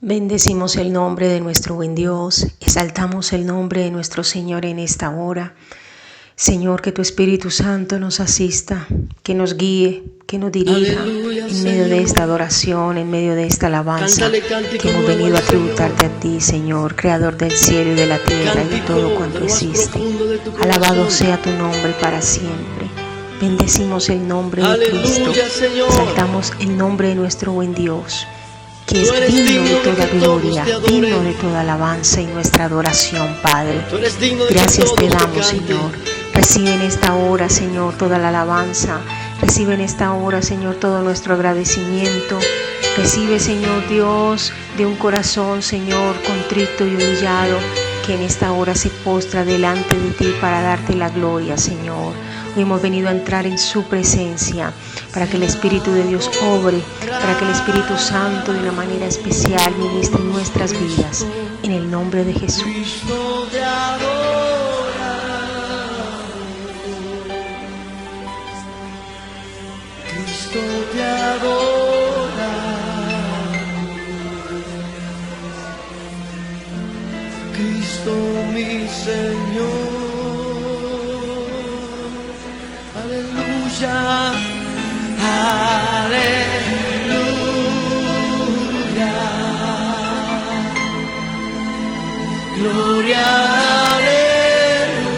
Bendecimos el nombre de nuestro buen Dios, exaltamos el nombre de nuestro Señor en esta hora. Señor, que tu Espíritu Santo nos asista, que nos guíe, que nos dirija. Aleluya, en medio de Señor. esta adoración, en medio de esta alabanza Cántale cántico que hemos nuevo venido a al Señor. tributarte a ti, Señor, Creador del cielo y de la tierra y de Cántico todo de cuanto lo más existe. profundo de tu corazón. Alabado sea tu nombre para siempre. Bendecimos el nombre de Cristo, Aleluya, Señor. exaltamos el nombre de nuestro buen Dios, que Tú es eres digno de digno de toda que todos gloria, te adoren. digno de toda alabanza y nuestra adoración, Padre. Tú eres digno de que Gracias todos te te damos, canten. Señor. Recibe en esta hora, Señor, toda la alabanza. Recibe en esta hora, Señor, todo nuestro agradecimiento. Recibe, Señor Dios, de un corazón, Señor, contrito y humillado, que en esta hora se postra delante de ti para darte la gloria, Señor. Hoy hemos venido a entrar en su presencia para que el Espíritu de Dios obre, para que el Espíritu Santo de una manera especial ministre en nuestras vidas. En el nombre de Jesús. Cristo te adora. Cristo te adora. Cristo mi Señor. Aleluya. Aleluya. Gloria, aleluya.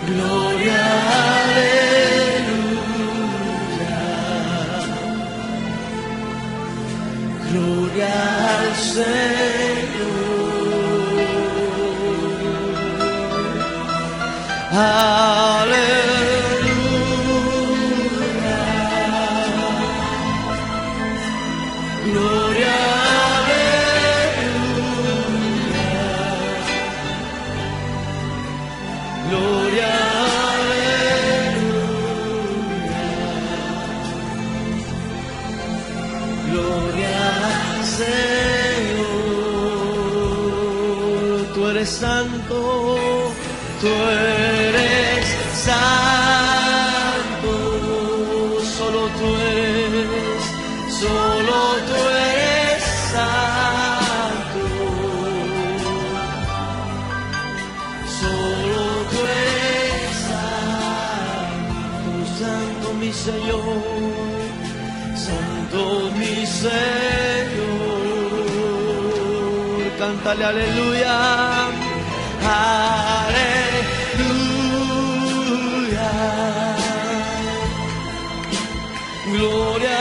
Gloria, aleluya. Gloria al Señor. Aleluya. Gloria, aleluya. Gloria, aleluya. Gloria al Señor. Tú eres santo, tú eres santo, solo tú eres santo, solo tú eres santo, santo mi Señor, santo mi Señor. Cántale aleluya, aleluya, gloria,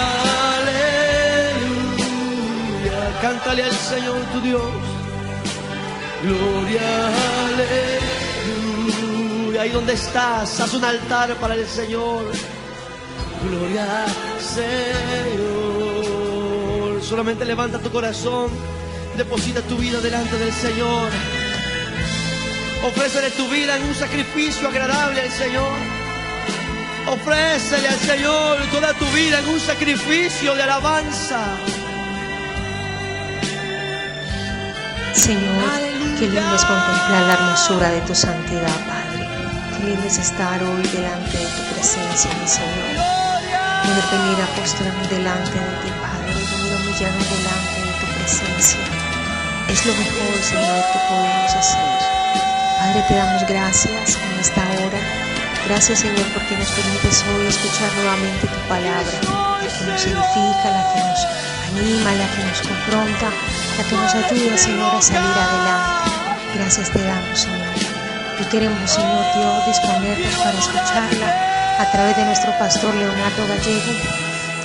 aleluya. Cántale al Señor tu Dios, gloria, aleluya. Ahí donde estás, haz un altar para el Señor, gloria al Señor. Solamente levanta tu corazón, deposita tu vida delante del Señor. Ofrécele tu vida en un sacrificio agradable al Señor. Ofrécele al Señor toda tu vida en un sacrificio de alabanza. Señor, qué lindo es contemplar la hermosura de tu santidad, Padre. Qué lindo es estar hoy delante de tu presencia, mi Señor. Poder venir a postrarnos delante de ti, Padre, y venir a humillarnos delante de tu presencia. Es lo mejor, Señor, que podemos hacer. Padre, te damos gracias en esta hora. Gracias, Señor, porque nos permites hoy escuchar nuevamente tu palabra, la que nos edifica, la que nos anima, la que nos confronta, la que nos ayuda, Señor, a salir adelante. Gracias te damos, Señor. Y queremos, Señor Dios, disponernos para escucharla a través de nuestro pastor Leonardo Gallego.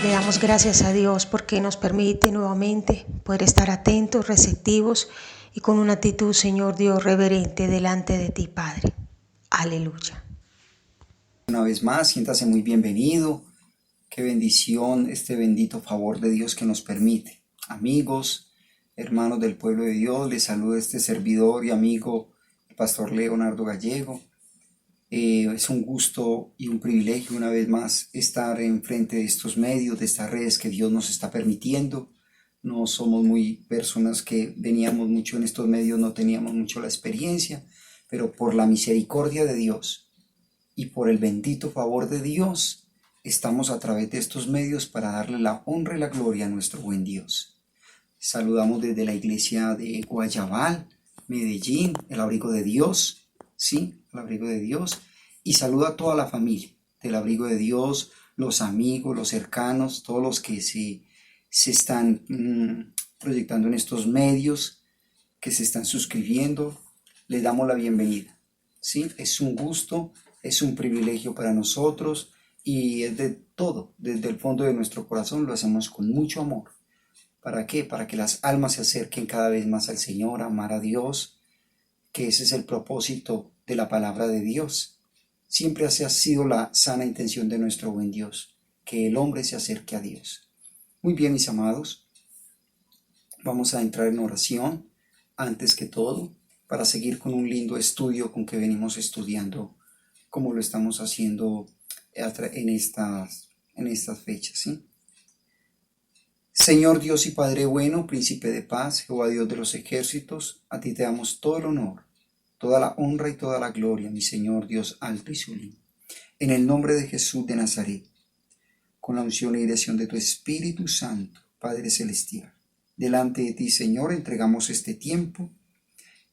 Le damos gracias a Dios porque nos permite nuevamente poder estar atentos, receptivos y con una actitud, Señor Dios, reverente delante de ti, Padre. Aleluya. Una vez más, siéntase muy bienvenido. Qué bendición este bendito favor de Dios que nos permite. Amigos, hermanos del pueblo de Dios, les saluda este servidor y amigo, el pastor Leonardo Gallego. Es un gusto y un privilegio una vez más estar enfrente de estos medios, de estas redes que Dios nos está permitiendo. No somos muy personas que veníamos mucho en estos medios, no teníamos mucho la experiencia, pero por la misericordia de Dios y por el bendito favor de Dios estamos a través de estos medios para darle la honra y la gloria a nuestro buen Dios. Saludamos desde la iglesia de Guayabal, Medellín, el abrigo de Dios, ¿sí? El abrigo de Dios. Y saludo a toda la familia del abrigo de Dios, los amigos, los cercanos, todos los que se están proyectando en estos medios, que se están suscribiendo. Les damos la bienvenida, ¿sí? Es un gusto, es un privilegio para nosotros y es de todo, desde el fondo de nuestro corazón lo hacemos con mucho amor. ¿Para qué? Para que las almas se acerquen cada vez más al Señor, a amar a Dios, que ese es el propósito de la palabra de Dios. Siempre ha sido la sana intención de nuestro buen Dios, que el hombre se acerque a Dios. Muy bien, mis amados, vamos a entrar en oración antes que todo, para seguir con un lindo estudio con que venimos estudiando, como lo estamos haciendo en estas fechas, ¿sí? Señor Dios y Padre bueno, Príncipe de paz, Jehová Dios de los ejércitos, a ti te damos todo el honor, toda la honra y toda la gloria, mi Señor Dios alto y sublime. En el nombre de Jesús de Nazaret, con la unción y dirección de tu Espíritu Santo, Padre Celestial, delante de ti, Señor, entregamos este tiempo,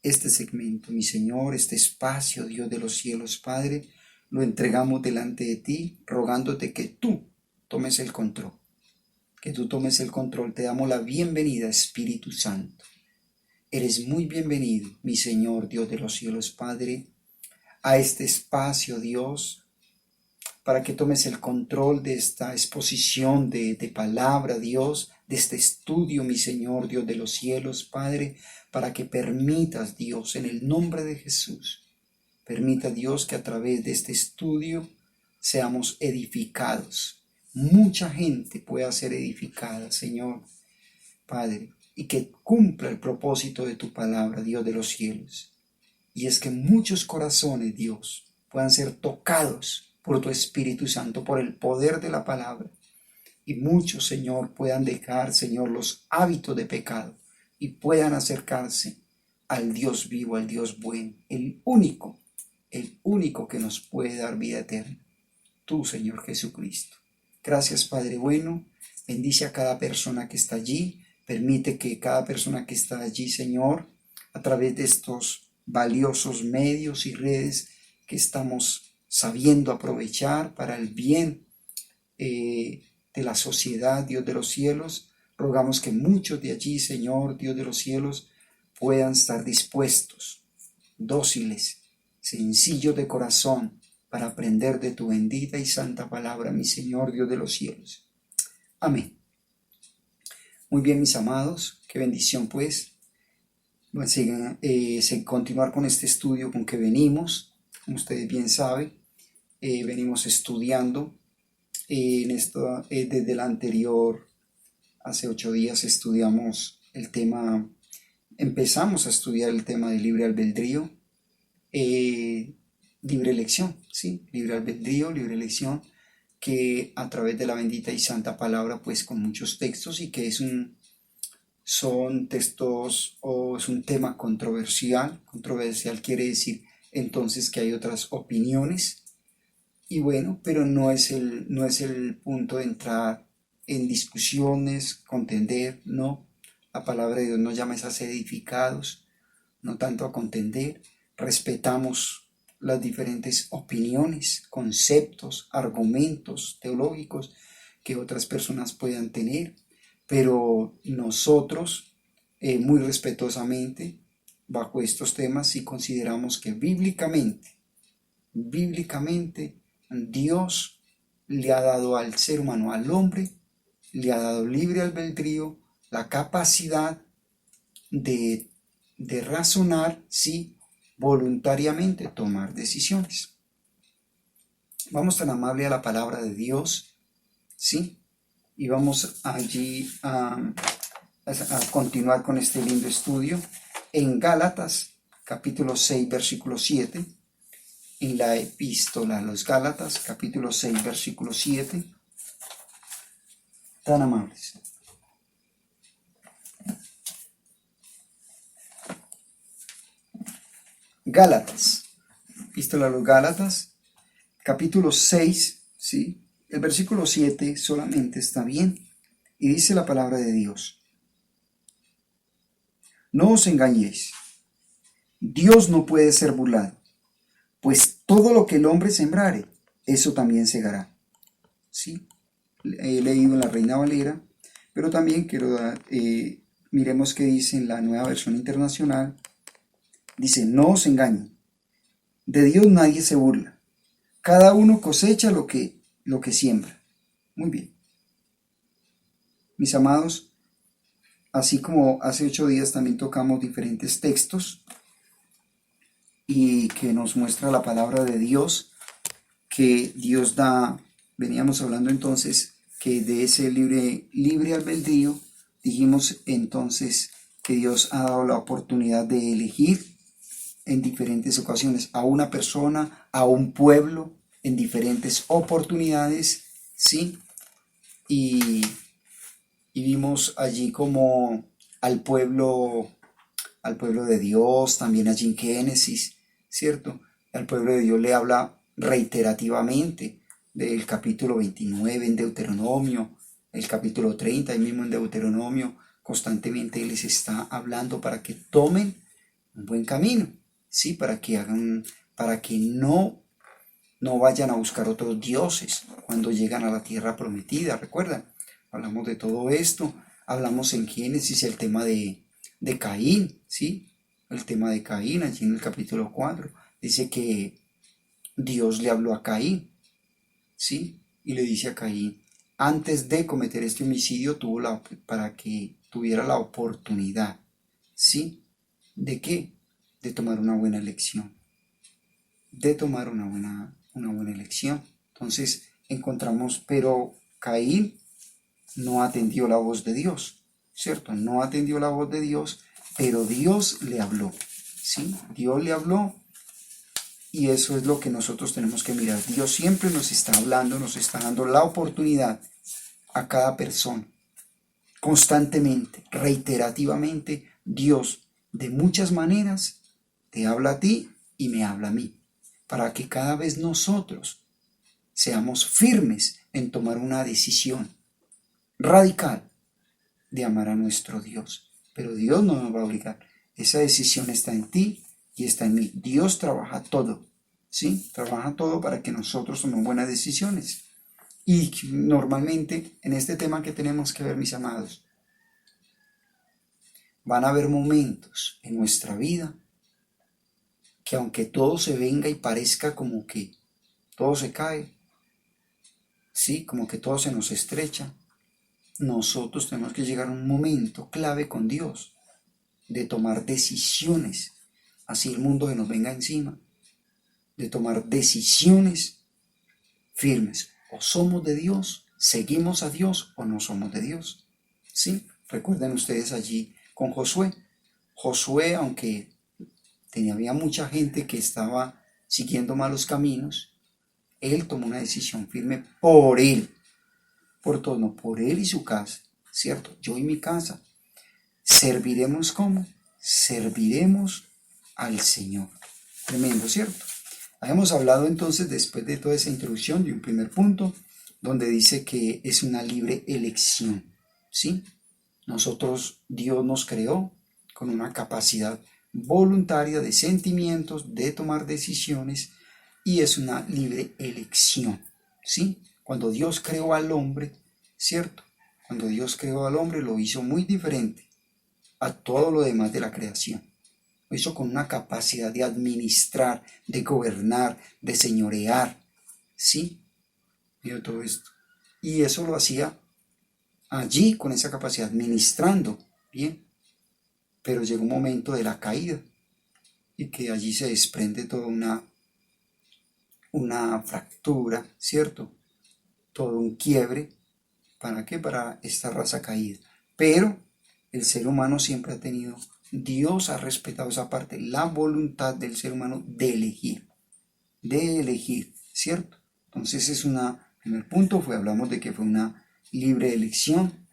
este segmento, mi Señor, este espacio, Dios de los cielos, Padre, lo entregamos delante de ti, rogándote que tú tomes el control. Que tú tomes el control. Te damos la bienvenida, Espíritu Santo. Eres muy bienvenido, mi Señor, Dios de los cielos, Padre, a este espacio, Dios, para que tomes el control de esta exposición de palabra, Dios, de este estudio, mi Señor, Dios de los cielos, Padre, para que permitas, Dios, en el nombre de Jesús, permita, Dios, que a través de este estudio seamos edificados. Mucha gente pueda ser edificada, Señor, Padre, y que cumpla el propósito de tu palabra, Dios de los cielos. Y es que muchos corazones, Dios, puedan ser tocados por tu Espíritu Santo, por el poder de la palabra. Y muchos, Señor, puedan dejar, Señor, los hábitos de pecado y puedan acercarse al Dios vivo, al Dios bueno, el único que nos puede dar vida eterna. Tú, Señor Jesucristo. Gracias, Padre bueno. Bendice a cada persona que está allí. Permite que cada persona que está allí, Señor, a través de estos valiosos medios y redes que estamos sabiendo aprovechar para el bien de la sociedad, Dios de los cielos, rogamos que muchos de allí, Señor, Dios de los cielos, puedan estar dispuestos, dóciles, sencillos de corazón, para aprender de tu bendita y santa palabra, mi Señor, Dios de los cielos. Amén. Muy bien, mis amados, qué bendición pues continuar con este estudio con que venimos. Como ustedes bien saben, venimos estudiando desde el anterior, hace 8 días empezamos a estudiar el tema de libre albedrío, libre elección, ¿sí? Libre albedrío, libre elección, que a través de la bendita y santa palabra, pues con muchos textos, y que son textos o es un tema controversial. Controversial quiere decir entonces que hay otras opiniones, y bueno, pero no es el punto de entrar en discusiones, contender, no. La palabra de Dios nos llama a ser edificados, no tanto a contender. Respetamos las diferentes opiniones, conceptos, argumentos teológicos que otras personas puedan tener, pero nosotros, muy respetuosamente, bajo estos temas, sí consideramos que bíblicamente, Dios le ha dado al ser humano, al hombre, le ha dado libre albedrío, la capacidad de razonar, sí, voluntariamente tomar decisiones. Vamos tan amable a la palabra de Dios, ¿sí? Y vamos allí a continuar con este lindo estudio en Gálatas, capítulo 6, versículo 7, en la epístola a los Gálatas, capítulo 6, versículo 7, tan amables. Gálatas, epístola a los Gálatas, capítulo 6, ¿sí? El versículo 7 solamente está bien y dice la palabra de Dios: no os engañéis, Dios no puede ser burlado, pues todo lo que el hombre sembrare, eso también segará. ¿Sí? He leído en la Reina Valera, pero también miremos qué dice en la Nueva Versión Internacional. Dice: no os engañen, de Dios nadie se burla, cada uno cosecha lo que siembra. Muy bien. Mis amados, así como hace 8 días también tocamos diferentes textos y que nos muestra la palabra de Dios, que Dios da. Veníamos hablando entonces que de ese libre albedrío, dijimos entonces que Dios ha dado la oportunidad de elegir en diferentes ocasiones a una persona, a un pueblo, en diferentes oportunidades, ¿sí? Y vimos allí como al pueblo de Dios, también allí en Génesis, ¿cierto? Al pueblo de Dios le habla reiterativamente del capítulo 29 en Deuteronomio, el capítulo 30 ahí mismo en Deuteronomio, constantemente les está hablando para que tomen un buen camino, ¿sí? Para que no vayan a buscar otros dioses cuando llegan a la tierra prometida. ¿Recuerdan? Hablamos de todo esto, hablamos en Génesis el tema de Caín, ¿sí? El tema de Caín, allí en el capítulo 4, dice que Dios le habló a Caín, ¿sí? Y le dice a Caín, antes de cometer este homicidio, para que tuviera la oportunidad, ¿sí? ¿De qué? De tomar una buena elección. De tomar una buena elección. Entonces encontramos, pero Caín no atendió la voz de Dios, ¿cierto? No atendió la voz de Dios, pero Dios le habló, ¿sí? Dios le habló. Y eso es lo que nosotros tenemos que mirar. Dios siempre nos está hablando, nos está dando la oportunidad a cada persona. Constantemente, reiterativamente, Dios de muchas maneras te habla a ti y me habla a mí. Para que cada vez nosotros seamos firmes en tomar una decisión radical de amar a nuestro Dios. Pero Dios no nos va a obligar. Esa decisión está en ti y está en mí. Dios trabaja todo, ¿sí? Trabaja todo para que nosotros tomemos buenas decisiones. Y normalmente en este tema que tenemos que ver, mis amados, van a haber momentos en nuestra vida que aunque todo se venga y parezca como que todo se cae, ¿sí? Como que todo se nos estrecha, nosotros tenemos que llegar a un momento clave con Dios de tomar decisiones, así el mundo se nos venga encima, de tomar decisiones firmes. O somos de Dios, seguimos a Dios, o no somos de Dios. ¿Sí? Recuerden ustedes allí con Josué. Josué, aunque había mucha gente que estaba siguiendo malos caminos, él tomó una decisión firme por él, por todo, no, por él y su casa, ¿cierto? Yo y mi casa. ¿Serviremos cómo? Serviremos al Señor. Tremendo, ¿cierto? Habíamos hablado entonces, después de toda esa introducción, de un primer punto, donde dice que es una libre elección, ¿sí? Nosotros, Dios nos creó con una capacidad voluntaria de sentimientos, de tomar decisiones, y es una libre elección, ¿sí? Cuando Dios creó al hombre, ¿cierto? Cuando Dios creó al hombre lo hizo muy diferente a todo lo demás de la creación. Lo hizo con una capacidad de administrar, de gobernar, de señorear, ¿sí? Mira todo esto. Y eso lo hacía allí con esa capacidad, administrando, ¿bien? Pero llegó un momento de la caída y que allí se desprende toda una fractura, ¿cierto? Todo un quiebre. ¿Para qué? Para esta raza caída. Pero el ser humano siempre ha tenido, Dios ha respetado esa parte, la voluntad del ser humano de elegir, ¿cierto? Entonces primer punto hablamos de que fue una libre elección,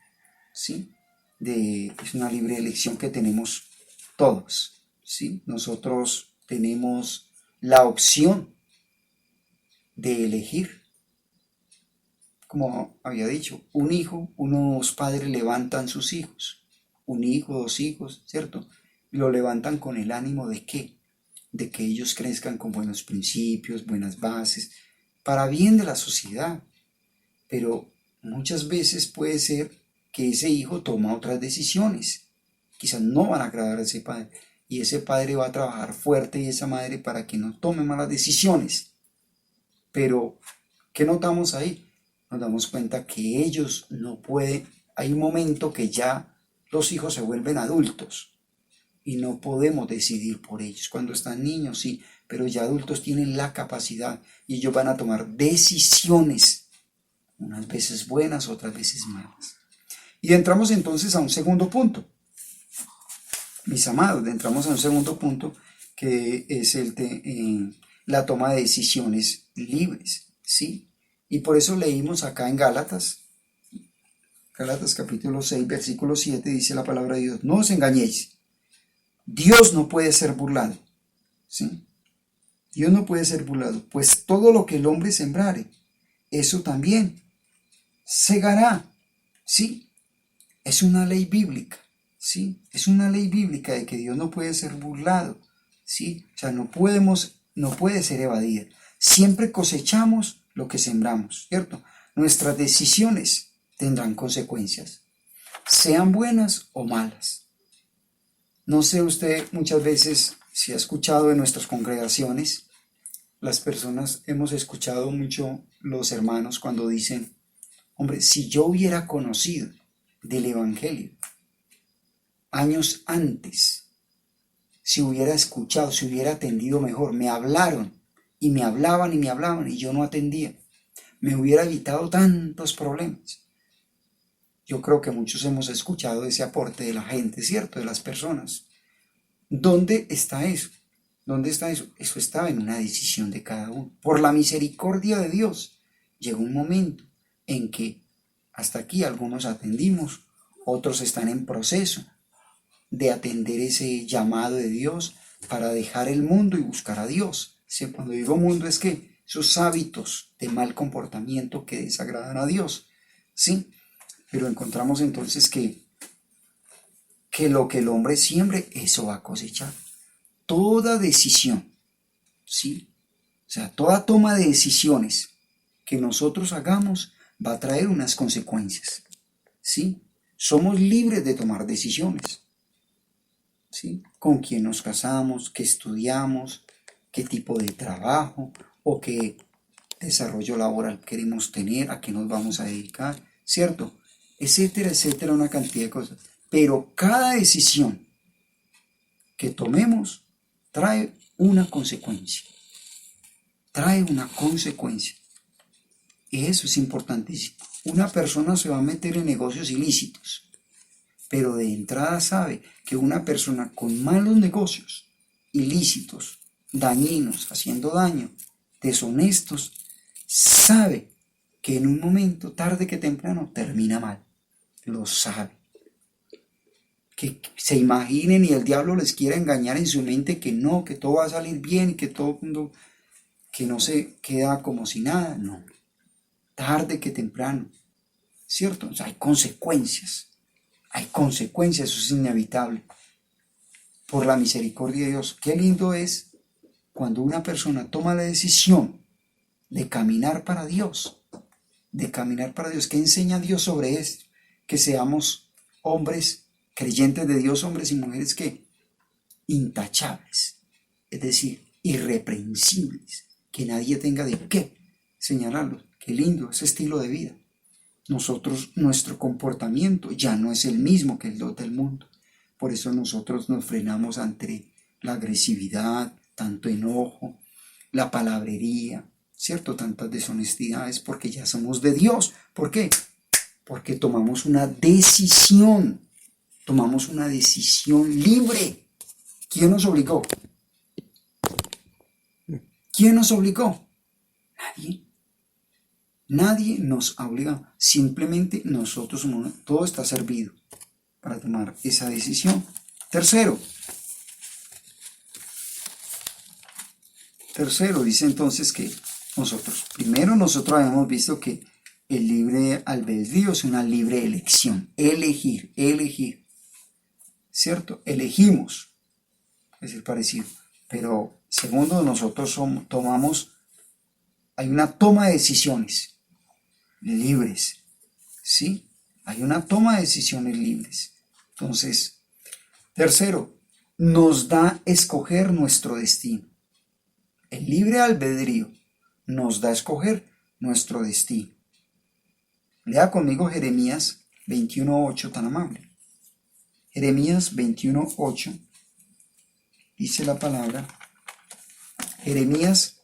¿sí? Es una libre elección que tenemos todos, ¿sí? Nosotros tenemos la opción de elegir, como había dicho, un hijo, unos padres levantan sus hijos, un hijo, dos hijos, ¿cierto? Lo levantan con el ánimo de ¿qué? De que ellos crezcan con buenos principios, buenas bases, para bien de la sociedad. Pero muchas veces puede ser que ese hijo toma otras decisiones. Quizás no van a agradar a ese padre. Y ese padre va a trabajar fuerte y esa madre para que no tome malas decisiones. Pero, ¿qué notamos ahí? Nos damos cuenta que ellos no pueden. Hay un momento que ya los hijos se vuelven adultos y no podemos decidir por ellos. Cuando están niños, sí, pero ya adultos tienen la capacidad y ellos van a tomar decisiones, unas veces buenas, otras veces malas. Y entramos entonces a un segundo punto. Mis amados, entramos a un segundo punto que es la toma de decisiones libres, ¿sí? Y por eso leímos acá en Gálatas capítulo 6, versículo 7, dice la palabra de Dios: no os engañéis, Dios no puede ser burlado, ¿sí? Dios no puede ser burlado, pues todo lo que el hombre sembrare, eso también segará, ¿sí? Es una ley bíblica, ¿sí? Es una ley bíblica de que Dios no puede ser burlado, ¿sí? O sea, no puede ser evadida. Siempre cosechamos lo que sembramos, ¿cierto? Nuestras decisiones tendrán consecuencias, sean buenas o malas. No sé usted muchas veces si ha escuchado en nuestras congregaciones, las personas hemos escuchado mucho los hermanos cuando dicen: hombre, si yo hubiera conocido del Evangelio años antes, si hubiera escuchado, si hubiera atendido mejor, me hablaron y me hablaban y me hablaban y yo no atendía, me hubiera evitado tantos problemas. Yo creo que muchos hemos escuchado ese aporte de la gente, ¿cierto? De las personas. ¿Dónde está eso? ¿Dónde está eso? Eso estaba en una decisión de cada uno. Por la misericordia de Dios, llegó un momento en que hasta aquí algunos atendimos, otros están en proceso de atender ese llamado de Dios para dejar el mundo y buscar a Dios. ¿Sí? Cuando digo mundo es que esos hábitos de mal comportamiento que desagradan a Dios, ¿sí? Pero encontramos entonces que lo que el hombre siembre, eso va a cosechar. Toda decisión, ¿sí? O sea, toda toma de decisiones que nosotros hagamos va a traer unas consecuencias, ¿sí? Somos libres de tomar decisiones, ¿sí? Con quién nos casamos, qué estudiamos, qué tipo de trabajo o qué desarrollo laboral queremos tener, a qué nos vamos a dedicar, ¿cierto? Etcétera, etcétera, una cantidad de cosas. Pero cada decisión que tomemos trae una consecuencia. Trae una consecuencia. Y eso es importantísimo. Una persona se va a meter en negocios ilícitos, pero de entrada sabe que una persona con malos negocios, ilícitos, dañinos, haciendo daño, deshonestos, sabe que en un momento, tarde que temprano, termina mal. Lo sabe. Que se imaginen y el diablo les quiera engañar en su mente que no, que todo va a salir bien y que todo el mundo, que no se queda como si nada. No. Tarde que temprano. ¿Cierto? O sea, hay consecuencias. Hay consecuencias, eso es inevitable. Por la misericordia de Dios. Qué lindo es cuando una persona toma la decisión de caminar para Dios. De caminar para Dios. ¿Qué enseña Dios sobre esto? Que seamos hombres creyentes de Dios, hombres y mujeres que intachables, es decir, irreprensibles, que nadie tenga de qué señalarlos. Qué lindo ese estilo de vida. Nosotros, nuestro comportamiento ya no es el mismo que el del mundo. Por eso nosotros nos frenamos ante la agresividad, tanto enojo, la palabrería, ¿cierto? Tantas deshonestidades, porque ya somos de Dios. ¿Por qué? Porque tomamos una decisión libre. ¿Quién nos obligó? ¿Quién nos obligó? Nadie nos obliga, simplemente nosotros, todo está servido para tomar esa decisión. Tercero, dice entonces que nosotros habíamos visto que El libre albedrío es una libre elección. Elegir. ¿Cierto? Elegimos. Es el parecido. Pero segundo, nosotros hay una toma de decisiones libres. ¿Sí? Hay una toma de decisiones libres. Entonces, tercero, nos da escoger nuestro destino. El libre albedrío nos da escoger nuestro destino. Lea conmigo Jeremías 21:8, tan amable. Jeremías 21:8, dice la palabra. Jeremías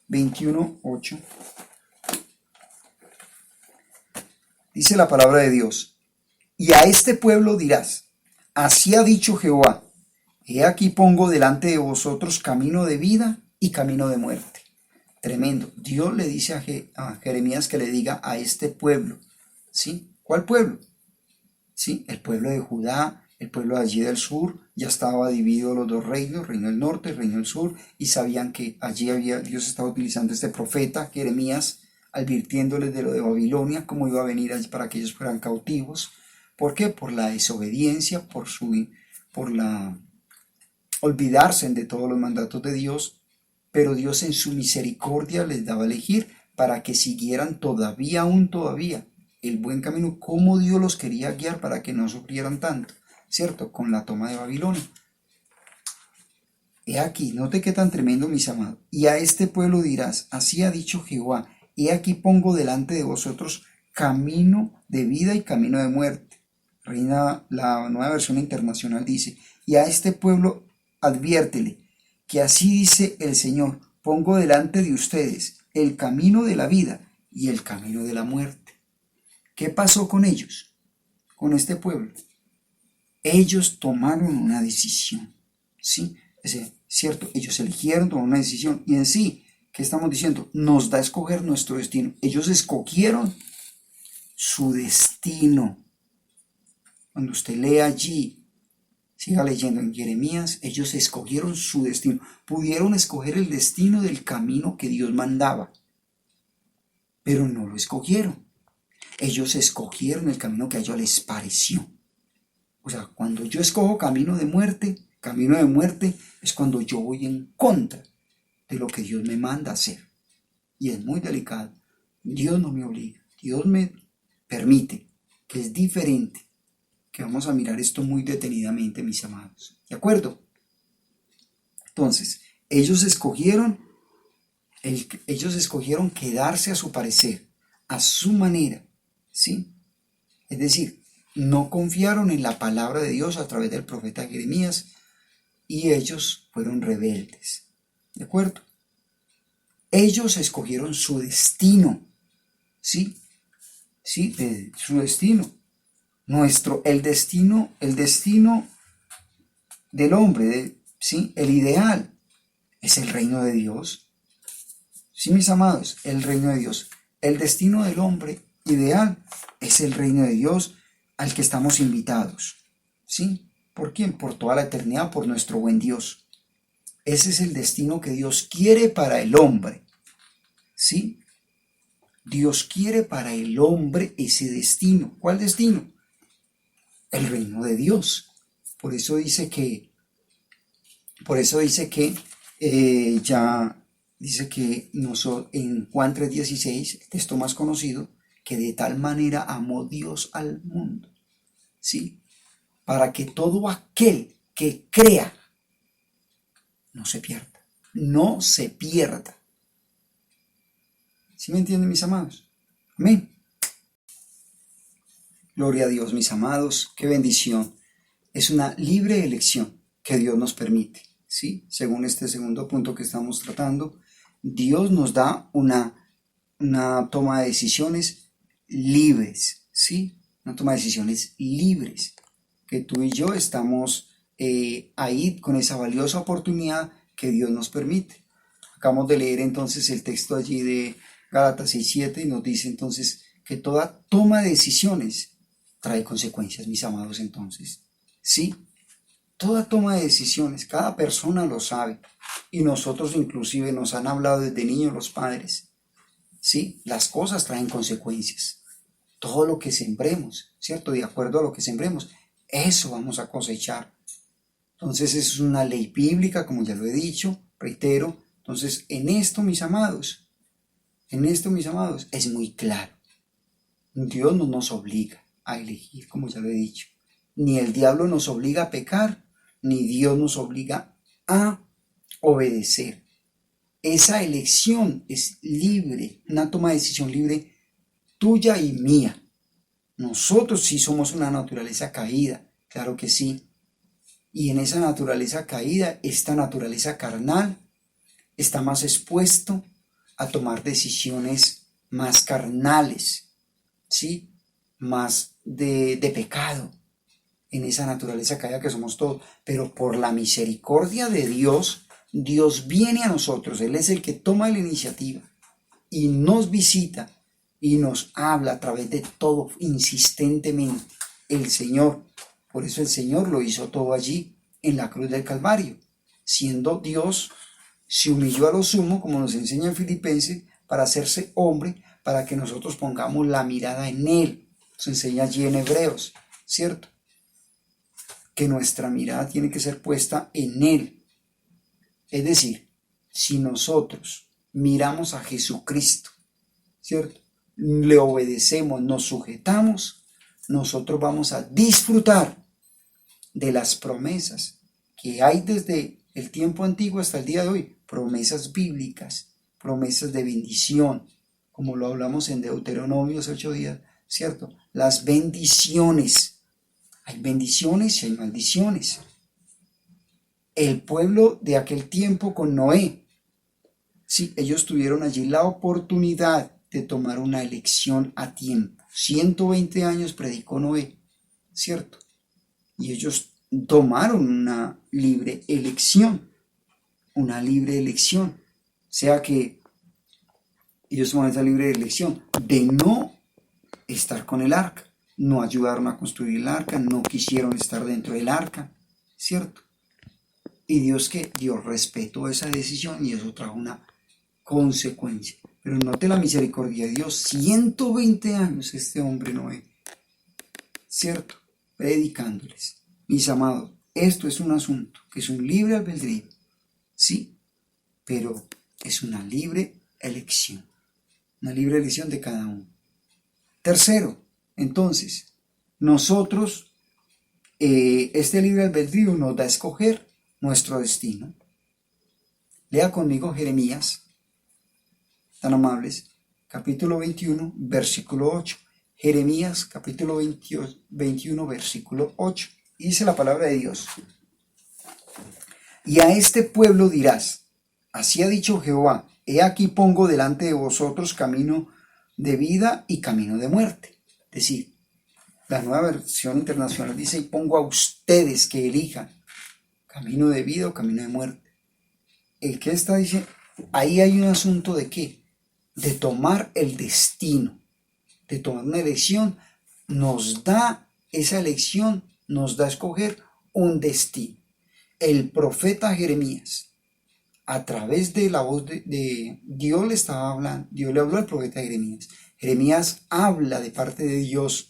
21:8. Dice la palabra de Dios. Y a este pueblo dirás, así ha dicho Jehová, he aquí pongo delante de vosotros camino de vida y camino de muerte. Tremendo. Dios le dice a Jeremías que le diga a este pueblo. ¿Sí? ¿Cuál pueblo? ¿Sí? El pueblo de Judá, el pueblo de allí del sur. Ya estaba dividido los dos reinos, reino del norte, reino del sur, y sabían que allí Dios estaba utilizando este profeta, Jeremías, advirtiéndoles de lo de Babilonia, cómo iba a venir para que ellos fueran cautivos. ¿Por qué? Por la desobediencia, por la olvidarse de todos los mandatos de Dios, pero Dios en su misericordia les daba a elegir para que siguieran todavía el buen camino, como Dios los quería guiar para que no sufrieran tanto, ¿cierto? Con la toma de Babilonia. He aquí, note qué tan tremendo, mis amados. Y a este pueblo dirás, así ha dicho Jehová, he aquí pongo delante de vosotros camino de vida y camino de muerte. La Nueva Versión Internacional dice, y a este pueblo adviértele, que así dice el Señor, pongo delante de ustedes el camino de la vida y el camino de la muerte. ¿Qué pasó con ellos? Con este pueblo. Ellos tomaron una decisión, ¿sí? Es cierto, ellos eligieron tomar una decisión, y en sí, ¿qué estamos diciendo? Nos da a escoger nuestro destino. Ellos escogieron su destino. Cuando usted lee allí, siga leyendo en Jeremías, ellos escogieron su destino. Pudieron escoger el destino del camino que Dios mandaba, pero no lo escogieron. Ellos escogieron el camino que a ellos les pareció. O sea, cuando yo escojo camino de muerte es cuando yo voy en contra de lo que Dios me manda hacer. Y es muy delicado. Dios no me obliga, Dios me permite, que es diferente. Que vamos a mirar esto muy detenidamente, mis amados. ¿De acuerdo? Entonces, ellos escogieron quedarse a su parecer, a su manera, ¿sí? Es decir, no confiaron en la palabra de Dios a través del profeta Jeremías, y ellos fueron rebeldes. ¿De acuerdo? Ellos escogieron su destino, ¿sí? Sí, su destino. El destino del hombre, ¿sí? El ideal es el reino de Dios. Sí, mis amados, el reino de Dios. El destino del hombre ideal es el reino de Dios al que estamos invitados. ¿Sí? ¿Por quién? Por toda la eternidad, por nuestro buen Dios. Ese es el destino que Dios quiere para el hombre. ¿Sí? Dios quiere para el hombre ese destino. ¿Cuál destino? El reino de Dios. Por eso dice que en Juan 3:16, el texto más conocido, que de tal manera amó Dios al mundo, ¿sí? Para que todo aquel que crea no se pierda. ¿Sí me entienden, mis amados? Amén. Gloria a Dios, mis amados, qué bendición. Es una libre elección que Dios nos permite, ¿sí? Según este segundo punto que estamos tratando, Dios nos da una toma de decisiones libres, ¿sí? Una toma de decisiones libres, que tú y yo estamos ahí con esa valiosa oportunidad que Dios nos permite. Acabamos de leer entonces el texto allí de Gálatas 6:7 y nos dice entonces que toda toma de decisiones trae consecuencias, mis amados, entonces, ¿sí? Toda toma de decisiones, cada persona lo sabe, y nosotros inclusive nos han hablado desde niños los padres. ¿sí? Las cosas traen consecuencias. Todo lo que sembremos, ¿cierto? De acuerdo a lo que sembremos, eso vamos a cosechar. Entonces es una ley bíblica, como ya lo he dicho, reitero. Entonces en esto, mis amados, es muy claro. Dios no nos obliga a elegir, como ya lo he dicho. Ni el diablo nos obliga a pecar, ni Dios nos obliga a obedecer. Esa elección es libre, una toma de decisión libre tuya y mía. Nosotros sí somos una naturaleza caída, claro que sí. Y en esa naturaleza caída, esta naturaleza carnal está más expuesto a tomar decisiones más carnales, ¿sí? Más de pecado, en esa naturaleza caída que somos todos. Pero por la misericordia de Dios, Dios viene a nosotros, Él es el que toma la iniciativa y nos visita y nos habla a través de todo insistentemente. El Señor, por eso el Señor lo hizo todo allí en la cruz del Calvario. Siendo Dios, se humilló a lo sumo, como nos enseña en Filipenses, para hacerse hombre, para que nosotros pongamos la mirada en Él. Nos enseña allí en Hebreos, ¿cierto? Que nuestra mirada tiene que ser puesta en Él. Es decir, si nosotros miramos a Jesucristo, ¿cierto? Le obedecemos, nos sujetamos, nosotros vamos a disfrutar de las promesas que hay desde el tiempo antiguo hasta el día de hoy, promesas bíblicas, promesas de bendición, como lo hablamos en Deuteronomio 8 días, ¿cierto? Las bendiciones. Hay bendiciones y hay maldiciones. El pueblo de aquel tiempo con Noé, sí, ellos tuvieron allí la oportunidad de tomar una elección a tiempo. 120 años predicó Noé, ¿cierto? Y ellos tomaron una libre elección. O sea que ellos tomaron esa libre elección de no estar con el arca. No ayudaron a construir el arca, no quisieron estar dentro del arca, ¿cierto? Y Dios respetó esa decisión y eso trajo una consecuencia. Pero note la misericordia de Dios, 120 años este hombre Noé, ¿cierto? Predicándoles. Mis amados, esto es un asunto que es un libre albedrío, sí, pero es una libre elección de cada uno. Tercero, entonces, nosotros, este libre albedrío nos da a escoger nuestro destino. Lea conmigo Jeremías, tan amables, capítulo 21, versículo 8. Jeremías, capítulo 21, versículo 8. Y dice la palabra de Dios: y a este pueblo dirás, así ha dicho Jehová, he aquí pongo delante de vosotros camino de vida y camino de muerte. Es decir, la nueva versión internacional dice, y pongo a ustedes que elijan camino de vida o camino de muerte. El que está dice, ahí hay un asunto de ¿qué? De tomar el destino, de tomar una elección. Esa elección nos da a escoger un destino. El profeta Jeremías, a través de la voz de Dios le estaba hablando, Dios le habló al profeta Jeremías. Jeremías habla de parte de Dios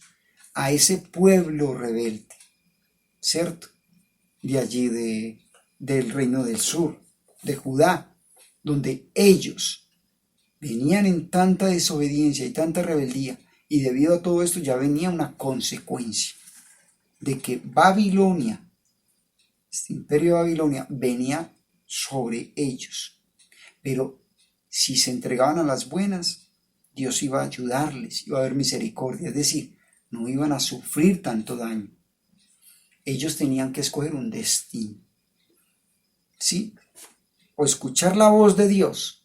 a ese pueblo rebelde, ¿cierto? De allí del reino del sur, de Judá, donde ellos venían en tanta desobediencia y tanta rebeldía, y debido a todo esto ya venía una consecuencia de que Babilonia, este imperio de Babilonia, venía sobre ellos. Pero si se entregaban a las buenas, Dios iba a ayudarles, iba a haber misericordia, es decir, no iban a sufrir tanto daño. Ellos tenían que escoger un destino, ¿sí? O escuchar la voz de Dios,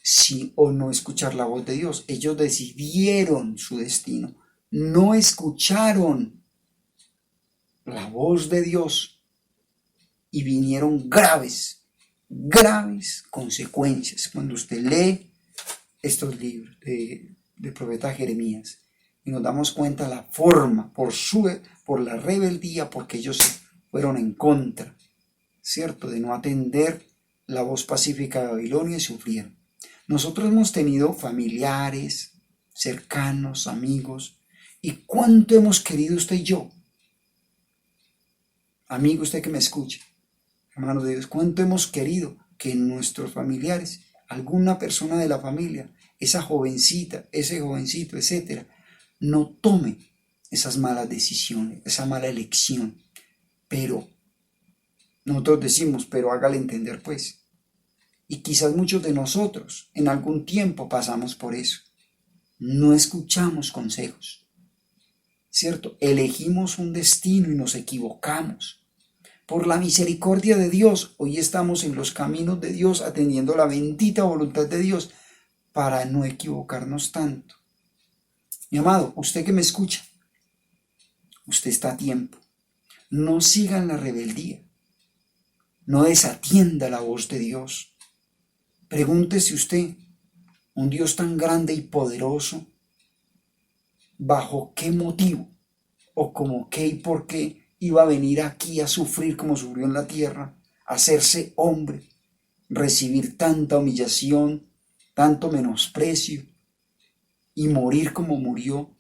sí o no escuchar la voz de Dios. Ellos decidieron su destino, no escucharon la voz de Dios y vinieron graves consecuencias. Cuando usted lee estos libros del profeta Jeremías y nos damos cuenta la forma, por la rebeldía, porque ellos fueron en contra, ¿cierto?, de no atender la voz pacífica de Babilonia y sufrieron. Nosotros hemos tenido familiares, cercanos, amigos, y cuánto hemos querido usted y yo. Amigo, usted que me escucha, hermano de Dios, cuánto hemos querido que nuestros familiares, alguna persona de la familia, esa jovencita, ese jovencito, etcétera, no tome esas malas decisiones, esa mala elección. Pero nosotros decimos, pero hágale entender pues. Y quizás muchos de nosotros en algún tiempo pasamos por eso. No escuchamos consejos, ¿cierto? Elegimos un destino y nos equivocamos. Por la misericordia de Dios, hoy estamos en los caminos de Dios, atendiendo la bendita voluntad de Dios para no equivocarnos tanto. Mi amado, usted que me escucha, usted está a tiempo. No siga en la rebeldía. No desatienda la voz de Dios. Pregúntese usted, un Dios tan grande y poderoso, ¿bajo qué motivo o como qué y por qué iba a venir aquí a sufrir como sufrió en la tierra, a hacerse hombre, recibir tanta humillación, tanto menosprecio y morir como murió?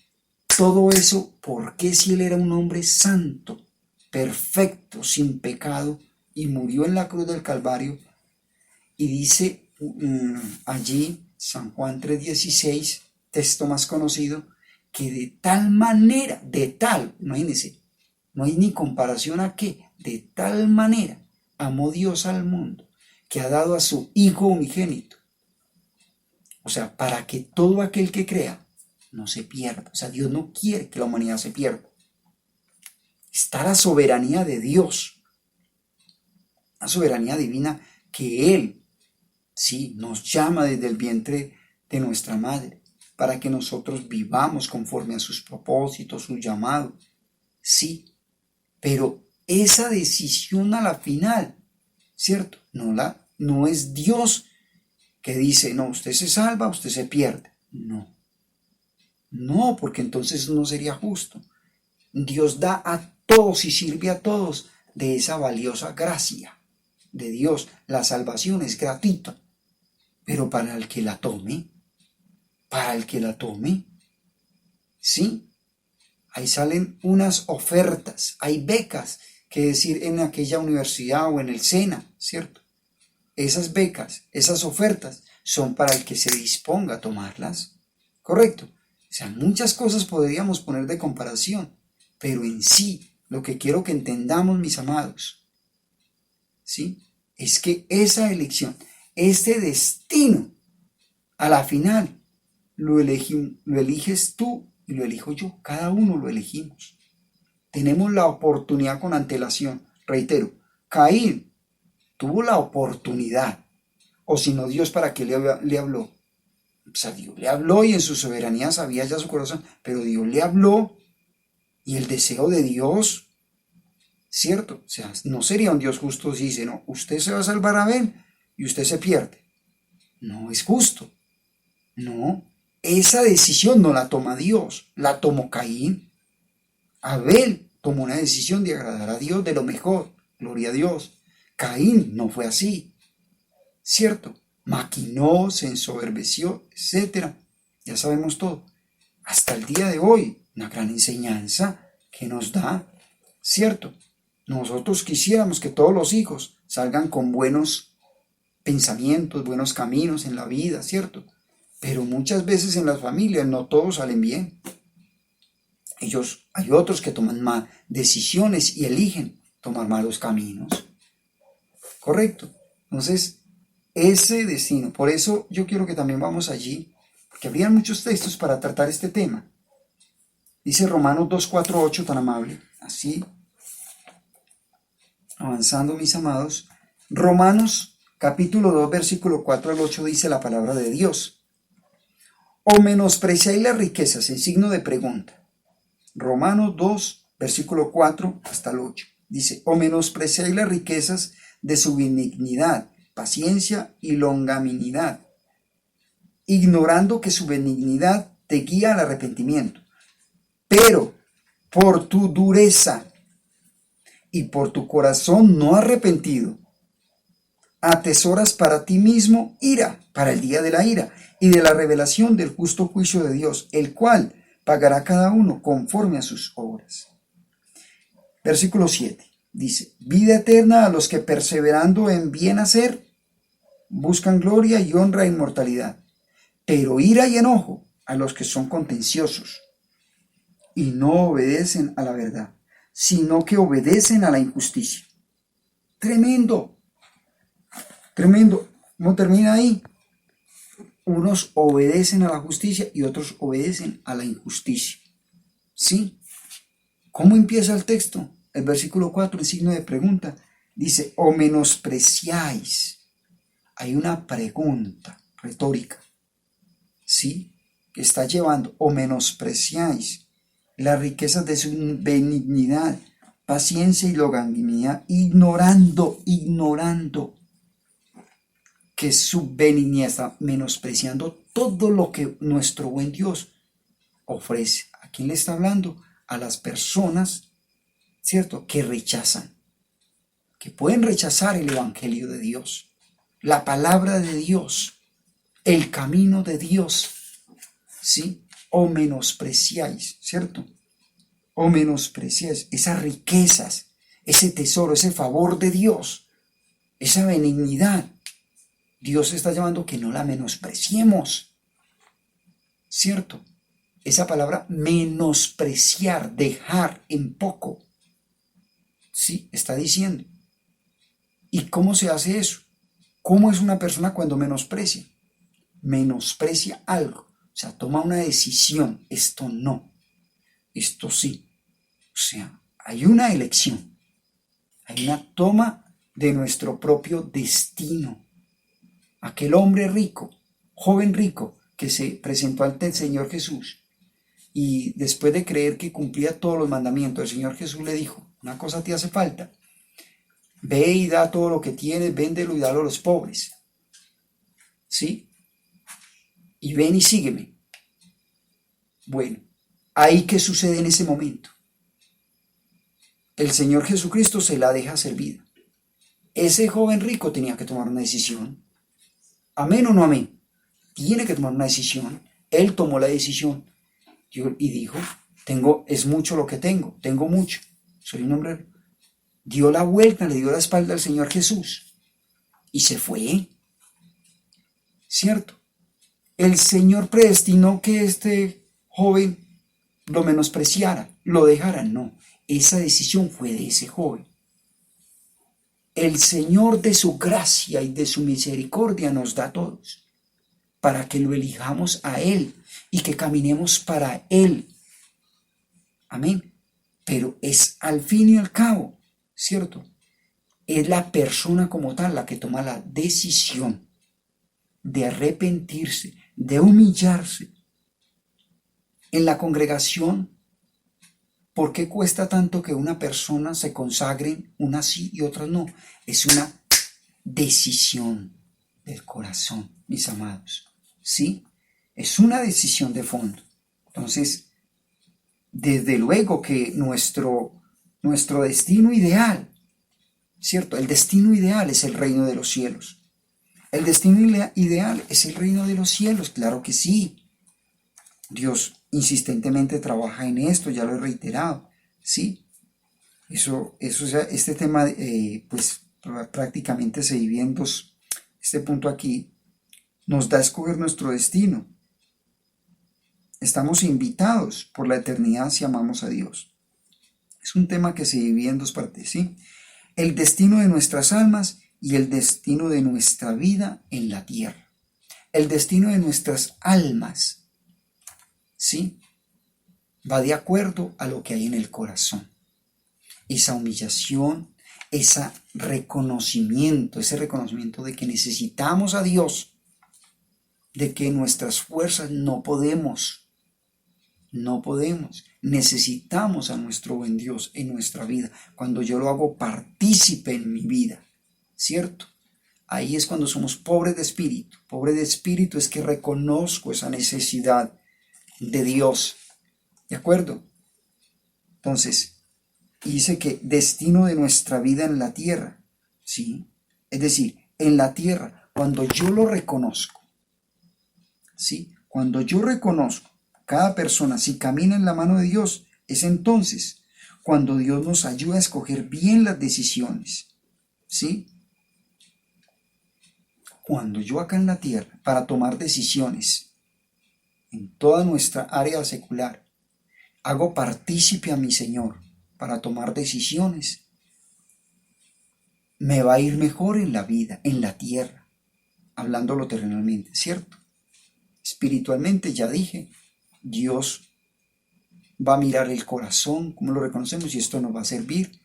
Todo eso, ¿por qué si él era un hombre santo, perfecto, sin pecado, y murió en la cruz del Calvario? Y dice allí San Juan 3:16, texto más conocido, que de tal manera, imagínense, no hay ni comparación a qué, de tal manera amó Dios al mundo, que ha dado a su Hijo unigénito. O sea, para que todo aquel que crea no se pierda. O sea, Dios no quiere que la humanidad se pierda. Está la soberanía de Dios, la soberanía divina que Él, sí, nos llama desde el vientre de nuestra madre para que nosotros vivamos conforme a sus propósitos, su llamado. Sí, pero esa decisión a la final, ¿cierto? No es Dios que dice, no, usted se salva, usted se pierde. No, porque entonces no sería justo. Dios da a todos y sirve a todos de esa valiosa gracia de Dios. La salvación es gratuita. Pero para el que la tome, ¿sí? Ahí salen unas ofertas, hay becas, que decir en aquella universidad o en el SENA, ¿cierto? Esas becas, esas ofertas son para el que se disponga a tomarlas, ¿correcto? O sea, muchas cosas podríamos poner de comparación, pero en sí, lo que quiero que entendamos, mis amados, ¿sí? Es que esa elección, este destino, a la final, lo eliges tú y lo elijo yo. Cada uno lo elegimos. Tenemos la oportunidad con antelación. Reitero, Caín tuvo la oportunidad. O si no, Dios, ¿para qué le habló? O sea, Dios le habló y en su soberanía sabía ya su corazón, pero Dios le habló y el deseo de Dios, ¿cierto? O sea, no sería un Dios justo si dice, no, usted se va a salvar a Abel y usted se pierde. No es justo. No, esa decisión no la toma Dios, la tomó Caín. Abel tomó una decisión de agradar a Dios, de lo mejor, gloria a Dios. Caín no fue así, ¿cierto? Maquinó, se ensoberbeció, etc. Ya sabemos todo. Hasta el día de hoy, una gran enseñanza que nos da, ¿cierto? Nosotros quisiéramos que todos los hijos salgan con buenos pensamientos, buenos caminos en la vida, ¿cierto? Pero muchas veces en las familias no todos salen bien. Hay otros que toman mal decisiones y eligen tomar malos caminos. ¿Correcto? Entonces, ese destino. Por eso yo quiero que también vamos allí, porque habrían muchos textos para tratar este tema. Dice Romanos 2, 4, 8, tan amable. Así, avanzando, mis amados. Romanos capítulo 2, versículo 4 al 8 dice la palabra de Dios. ¿O menospreciáis las riquezas? En signo de pregunta. Romanos 2, versículo 4 hasta el 8. Dice, ¿o menospreciáis las riquezas de su benignidad, paciencia y longanimidad, ignorando que su benignidad te guía al arrepentimiento? Pero por tu dureza y por tu corazón no arrepentido, atesoras para ti mismo ira, para el día de la ira y de la revelación del justo juicio de Dios, el cual pagará a cada uno conforme a sus obras. Versículo 7 dice: vida eterna a los que perseverando en bien hacer buscan gloria y honra e inmortalidad, pero ira y enojo a los que son contenciosos y no obedecen a la verdad, sino que obedecen a la injusticia. Tremendo, tremendo. ¿Cómo termina ahí? Unos obedecen a la justicia y otros obedecen a la injusticia. ¿Sí? ¿Cómo empieza el texto? El versículo 4, en signo de pregunta, dice: o menospreciáis. Hay una pregunta retórica, ¿sí? Que está llevando: o menospreciáis las riquezas de su benignidad, paciencia y longanimidad, ignorando que su benignidad, está menospreciando todo lo que nuestro buen Dios ofrece. ¿A quién le está hablando? A las personas, ¿cierto?, que rechazan, que pueden rechazar el evangelio de Dios, la palabra de Dios, el camino de Dios, ¿sí? O menospreciáis, ¿cierto? O menospreciáis esas riquezas, ese tesoro, ese favor de Dios, esa benignidad. Dios está llamando que no la menospreciemos, ¿cierto? Esa palabra menospreciar, dejar en poco, ¿sí? Está diciendo. ¿Y cómo se hace eso? ¿Cómo es una persona cuando menosprecia? Menosprecia algo, o sea, toma una decisión: esto no, esto sí. O sea, hay una elección, hay una toma de nuestro propio destino. Aquel hombre rico, joven rico, que se presentó ante el Señor Jesús y después de creer que cumplía todos los mandamientos, el Señor Jesús le dijo: una cosa te hace falta, ve y da todo lo que tienes, véndelo y dalo a los pobres, ¿sí? Y ven y sígueme. Bueno, ¿ahí qué sucede en ese momento? El Señor Jesucristo se la deja servida. Ese joven rico tenía que tomar una decisión. ¿Amén o no amén? Tiene que tomar una decisión. Él tomó la decisión y dijo: es mucho lo que tengo mucho, soy un hombre. Dio la vuelta, le dio la espalda al Señor Jesús y se fue, ¿cierto? El Señor predestinó que este joven lo menospreciara, lo dejara. No, esa decisión fue de ese joven. El Señor, de su gracia y de su misericordia, nos da a todos para que lo elijamos a Él y que caminemos para Él. Amén. Pero es al fin y al cabo, ¿cierto? Es la persona como tal la que toma la decisión de arrepentirse, de humillarse. En la congregación, ¿por qué cuesta tanto que una persona se consagre, unas sí y otras no? Es una decisión del corazón, mis amados, ¿sí? Es una decisión de fondo. Entonces, desde luego que nuestro destino ideal, ¿cierto? El destino ideal es el reino de los cielos. El destino ideal es el reino de los cielos, claro que sí. Dios insistentemente trabaja en esto, ya lo he reiterado, ¿sí? Este tema, pues prácticamente se divide en dos. Este punto aquí nos da a escoger nuestro destino. Estamos invitados por la eternidad si amamos a Dios. Es un tema que se divide en dos partes, ¿sí? El destino de nuestras almas y el destino de nuestra vida en la tierra. El destino de nuestras almas, ¿sí?, va de acuerdo a lo que hay en el corazón. Esa humillación, ese reconocimiento de que necesitamos a Dios, de que nuestras fuerzas no podemos, necesitamos a nuestro buen Dios en nuestra vida. Cuando yo lo hago partícipe en mi vida, ¿cierto? Ahí es cuando somos pobres de espíritu. Pobre de espíritu es que reconozco esa necesidad de Dios. ¿De acuerdo? Entonces, dice que destino de nuestra vida en la tierra, ¿sí? Es decir, en la tierra, cuando yo lo reconozco, ¿sí? Cuando yo reconozco, cada persona, si camina en la mano de Dios, es entonces cuando Dios nos ayuda a escoger bien las decisiones, ¿sí? Cuando yo acá en la tierra, para tomar decisiones en toda nuestra área secular, hago partícipe a mi Señor para tomar decisiones, me va a ir mejor en la vida, en la tierra, hablándolo terrenalmente, ¿cierto? Espiritualmente ya dije, Dios va a mirar el corazón, como lo reconocemos, y esto nos va a servir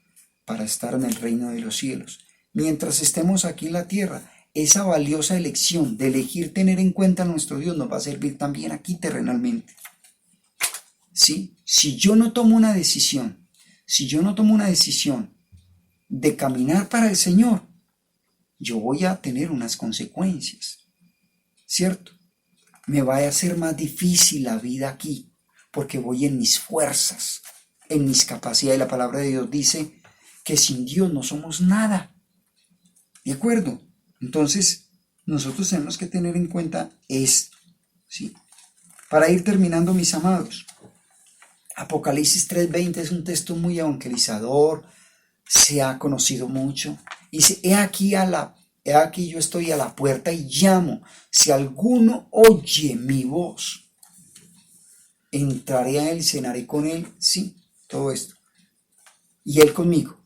para estar en el reino de los cielos. Mientras estemos aquí en la tierra, esa valiosa elección de elegir tener en cuenta a nuestro Dios nos va a servir también aquí terrenalmente. ¿Sí? Si yo no tomo una decisión de caminar para el Señor, yo voy a tener unas consecuencias, ¿cierto? Me va a hacer más difícil la vida aquí, porque voy en mis fuerzas, en mis capacidades. La palabra de Dios dice que sin Dios no somos nada. ¿De acuerdo? Entonces, nosotros tenemos que tener en cuenta esto, ¿sí? Para ir terminando, mis amados, Apocalipsis 3:20 es un texto muy evangelizador, se ha conocido mucho. Dice, he aquí yo estoy a la puerta y llamo. Si alguno oye mi voz, entraré a él, cenaré con él. Sí, todo esto. Y él conmigo.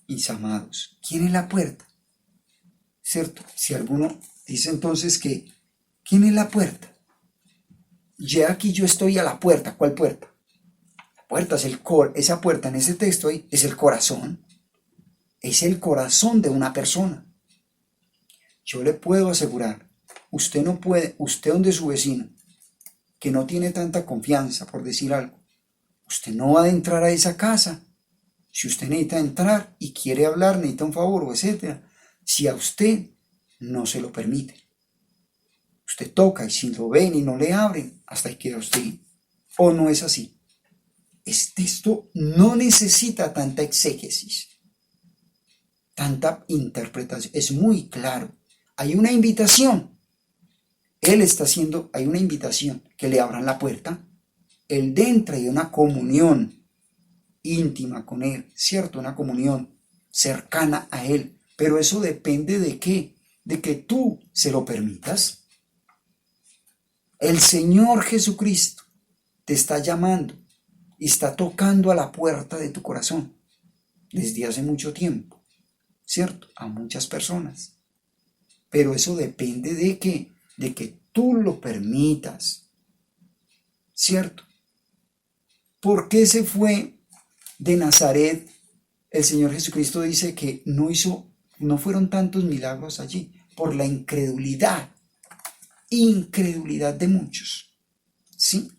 Mis amados, ¿quién es la puerta? ¿Cierto? Si alguno dice entonces que, ¿quién es la puerta? Ya aquí yo estoy a la puerta. ¿Cuál puerta? La puerta es esa puerta en ese texto ahí es el corazón. Es el corazón de una persona. Yo le puedo asegurar, usted no puede, usted donde su vecino, que no tiene tanta confianza, por decir algo, usted no va a entrar a esa casa. Si usted necesita entrar y quiere hablar, necesita un favor o etcétera, si a usted no se lo permite, usted toca y si lo ven y no le abren, hasta ahí queda usted. ¿O no es así? Esto no necesita tanta exégesis, tanta interpretación, es muy claro. Hay una invitación, hay una invitación, que le abran la puerta, él entra y hay una comunión íntima con él, ¿cierto? Una comunión cercana a él, pero eso depende de qué, de que tú se lo permitas. El Señor Jesucristo te está llamando y está tocando a la puerta de tu corazón desde hace mucho tiempo, ¿cierto? A muchas personas. Pero eso depende de qué, de que tú lo permitas, ¿cierto? ¿Por qué se fue de Nazaret? El Señor Jesucristo dice que no fueron tantos milagros allí, por la incredulidad de muchos, ¿sí?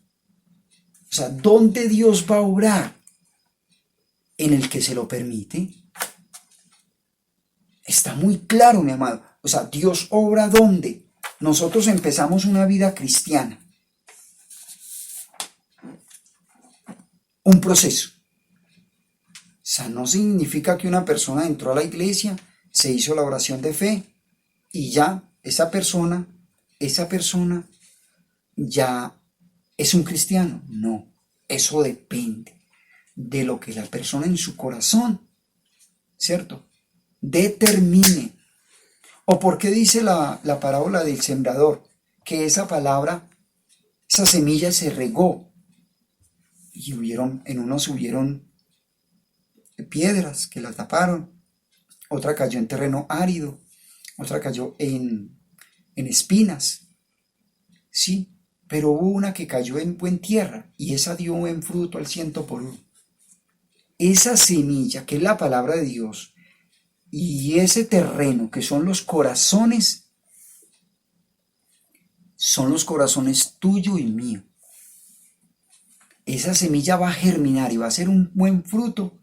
O sea, ¿dónde Dios va a obrar? En el que se lo permite. Está muy claro, mi amado. O sea, Dios obra ¿dónde? Nosotros empezamos una vida cristiana. Un proceso. O sea, no significa que una persona entró a la iglesia, se hizo la oración de fe y ya esa persona ya es un cristiano. No, eso depende de lo que la persona en su corazón, ¿cierto?, determine. ¿O por qué dice la parábola del sembrador? Que esa semilla se regó y en unos hubieron piedras que la taparon, otra cayó en terreno árido, otra cayó en espinas, sí, pero hubo una que cayó en buena tierra y esa dio buen fruto al 100%. Esa semilla que es la palabra de Dios y ese terreno que son los corazones tuyo y mío. Esa semilla va a germinar y va a ser un buen fruto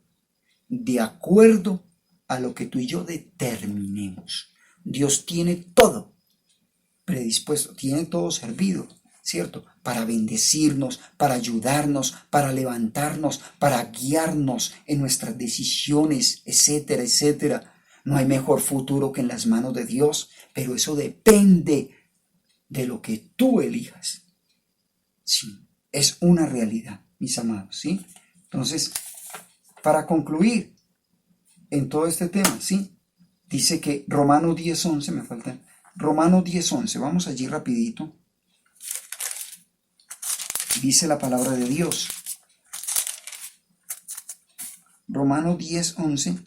de acuerdo a lo que tú y yo determinemos. Dios tiene todo predispuesto, tiene todo servido, ¿cierto? Para bendecirnos, para ayudarnos, para levantarnos, para guiarnos en nuestras decisiones, etcétera, etcétera. No hay mejor futuro que en las manos de Dios, pero eso depende de lo que tú elijas. Sí, es una realidad, mis amados, ¿sí? Entonces, para concluir en todo este tema, ¿sí? Dice que Romanos 10:11, me faltan, Romanos 10:11, vamos allí rapidito. Dice la palabra de Dios. Romanos 10:11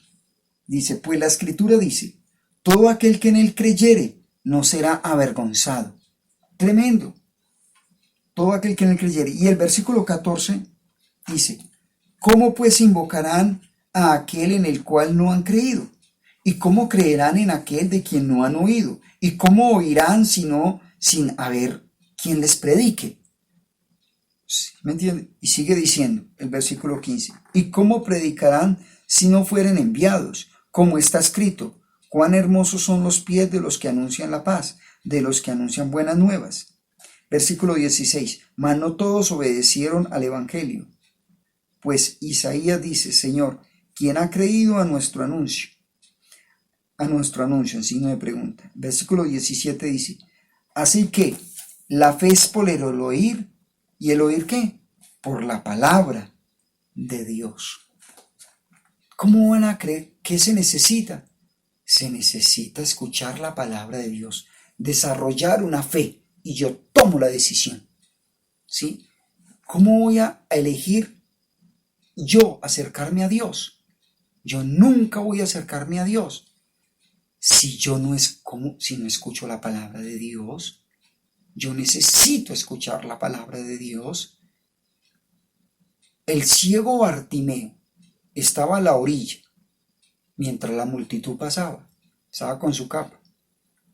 dice, pues la Escritura dice, todo aquel que en él creyere no será avergonzado. Tremendo. Todo aquel que en él creyere. Y el versículo 14 dice, ¿cómo pues invocarán a aquel en el cual no han creído? ¿Y cómo creerán en aquel de quien no han oído? ¿Y cómo oirán sino sin haber quien les predique? ¿Me entiende? Y sigue diciendo el versículo 15, ¿y cómo predicarán si no fueren enviados? Como está escrito, cuán hermosos son los pies de los que anuncian la paz, de los que anuncian buenas nuevas. Versículo 16, mas no todos obedecieron al evangelio. Pues Isaías dice, Señor, ¿quién ha creído a nuestro anuncio? A nuestro anuncio, en signo de pregunta. Versículo 17 dice, así que la fe es por el oír, ¿y el oír qué? Por la palabra de Dios. ¿Cómo van a creer? ¿Qué se necesita? Se necesita escuchar la palabra de Dios, desarrollar una fe, y yo tomo la decisión. ¿Sí? ¿Cómo voy a elegir yo acercarme a Dios? Yo nunca voy a acercarme a Dios si no escucho la palabra de Dios. Yo necesito escuchar la palabra de Dios. El ciego Bartimeo estaba a la orilla mientras la multitud pasaba. Estaba con su capa.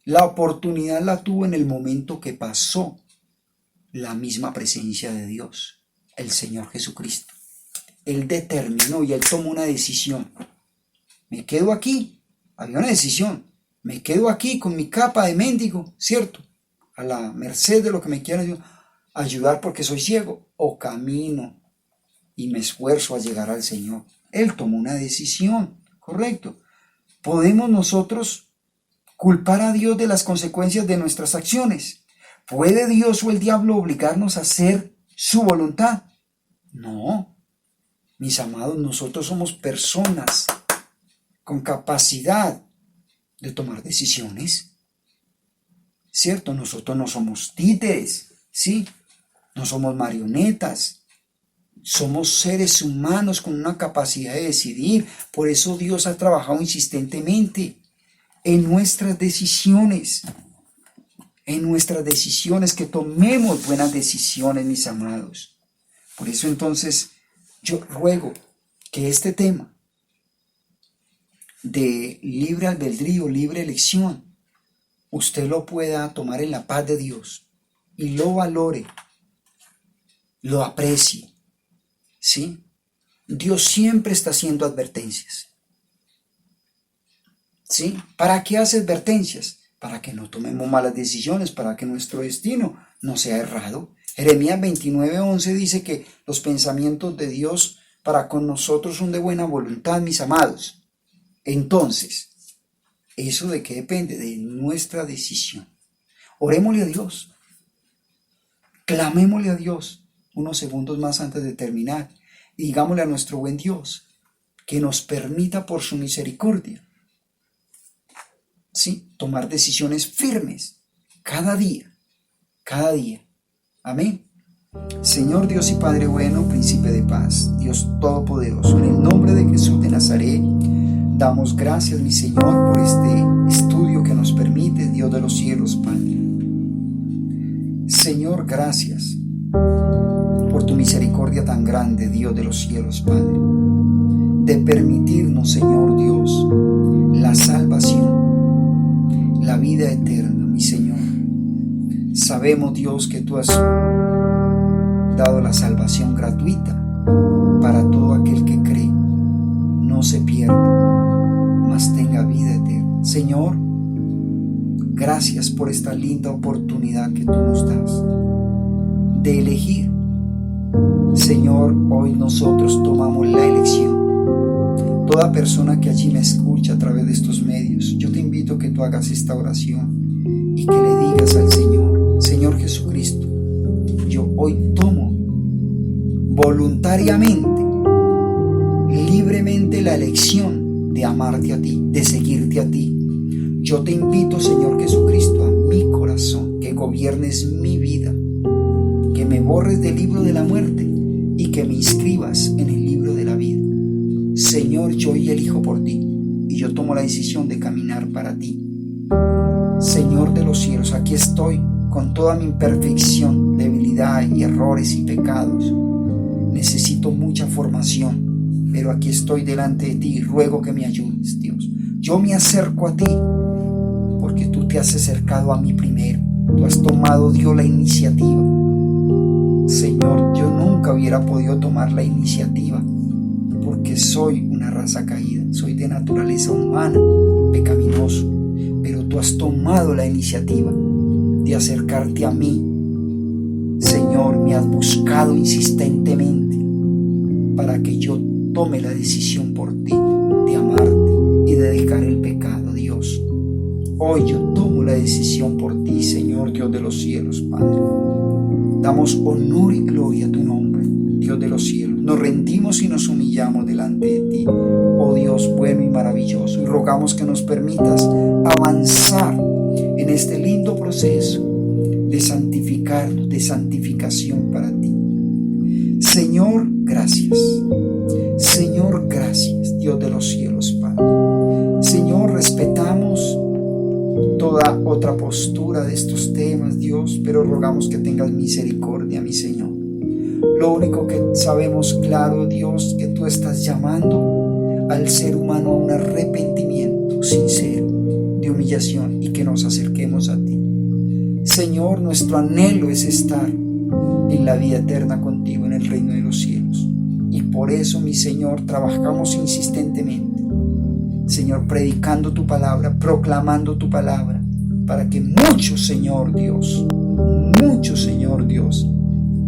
La oportunidad la tuvo en el momento que pasó la misma presencia de Dios, el Señor Jesucristo. Él determinó y él tomó una decisión. Me quedo aquí. Había una decisión. Me quedo aquí con mi capa de mendigo, ¿cierto? A la merced de lo que me quieran ayudar porque soy ciego. O camino y me esfuerzo a llegar al Señor. Él tomó una decisión, correcto. ¿Podemos nosotros culpar a Dios de las consecuencias de nuestras acciones? ¿Puede Dios o el diablo obligarnos a hacer su voluntad? No. Mis amados, nosotros somos personas con capacidad de tomar decisiones. ¿Cierto? Nosotros no somos títeres, ¿sí? No somos marionetas. Somos seres humanos con una capacidad de decidir. Por eso Dios ha trabajado insistentemente en nuestras decisiones. En nuestras decisiones, que tomemos buenas decisiones, mis amados. Por eso entonces yo ruego que este tema de libre albedrío, libre elección, usted lo pueda tomar en la paz de Dios y lo valore, lo aprecie, ¿sí? Dios siempre está haciendo advertencias, ¿sí? ¿Para qué hace advertencias? Para que no tomemos malas decisiones, para que nuestro destino no sea errado. Jeremías 29:11 dice que los pensamientos de Dios para con nosotros son de buena voluntad, mis amados. Entonces, ¿eso de qué depende? De nuestra decisión. Orémosle a Dios. Clamémosle a Dios unos segundos más antes de terminar. Y digámosle a nuestro buen Dios que nos permita por su misericordia, ¿sí?, tomar decisiones firmes cada día. Amén. Señor Dios y Padre bueno, príncipe de paz, Dios todopoderoso, en el nombre de Jesús de Nazaret, damos gracias, mi Señor, por este estudio que nos permite, Dios de los cielos, Padre. Señor, gracias por tu misericordia tan grande, Dios de los cielos, Padre, de permitirnos, Señor Dios, la salvación, la vida eterna, mi Señor. Sabemos, Dios, que tú has dado la salvación gratuita para todo aquel que cree, no se pierda, mas tenga vida eterna. Señor, gracias por esta linda oportunidad que tú nos das de elegir. Señor, hoy nosotros tomamos la elección. toda persona que allí me escucha a través de estos medios, yo te invito a que tú hagas esta oración y que le digas al Señor: Señor Jesucristo, yo hoy tomo voluntariamente, libremente la elección de amarte a ti, de seguirte a ti. Yo te invito, Señor Jesucristo, a mi corazón, que gobiernes mi vida, que me borres del libro de la muerte y que me inscribas en el libro de la vida. Señor, yo hoy elijo por ti y yo tomo la decisión de caminar para ti. Señor de los cielos, aquí estoy con toda mi imperfección, debilidad y errores y pecados. Necesito mucha formación, pero aquí estoy delante de ti y ruego que me ayudes, Dios. Yo me acerco a ti porque tú te has acercado a mí primero. Tú has tomado, Dios, la iniciativa. Señor, yo nunca hubiera podido tomar la iniciativa porque soy una raza caída, soy de naturaleza humana, pecaminoso, pero tú has tomado la iniciativa de acercarte a mí. Señor, me has buscado insistentemente para que yo tome la decisión por ti de amarte y de dejar el pecado, Dios. Hoy yo tomo la decisión por ti, Señor, Dios de los cielos, Padre. Damos honor y gloria a tu nombre, Dios de los cielos. Nos rendimos y nos humillamos delante de ti, oh Dios bueno y maravilloso, y rogamos que nos permitas avanzar en este lindo proceso de santificarnos, de santificación para ti. Señor, gracias. Señor, gracias, Dios de los cielos, Padre. Señor, respetamos toda otra postura de estos temas, Dios, pero rogamos que tengas misericordia, mi Señor. Lo único que sabemos claro, Dios, que tú estás llamando al ser humano a un arrepentimiento sincero, de humillación, y que nos acerquemos a ti. Señor, nuestro anhelo es estar en la vida eterna contigo, en el reino de los cielos. Y por eso, mi Señor, trabajamos insistentemente, Señor, predicando tu palabra, proclamando tu palabra, para que muchos, Señor Dios,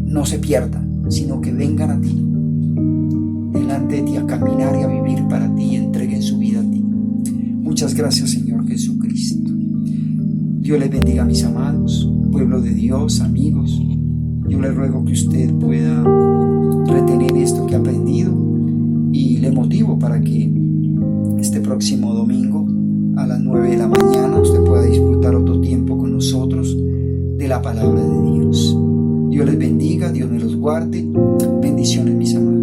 no se pierdan, sino que vengan a ti, delante de ti, a caminar y a vivir para ti y entreguen su vida a ti. Muchas gracias, Señor Jesucristo. Dios les bendiga, mis amados, pueblo de Dios, amigos. Yo les ruego que usted pueda retener esto que ha aprendido y le motivo para que este próximo domingo a las 9 de la mañana usted pueda disfrutar otro tiempo con nosotros de la palabra de Dios. Dios les bendiga, Dios me los guarde. Bendiciones, mis amados.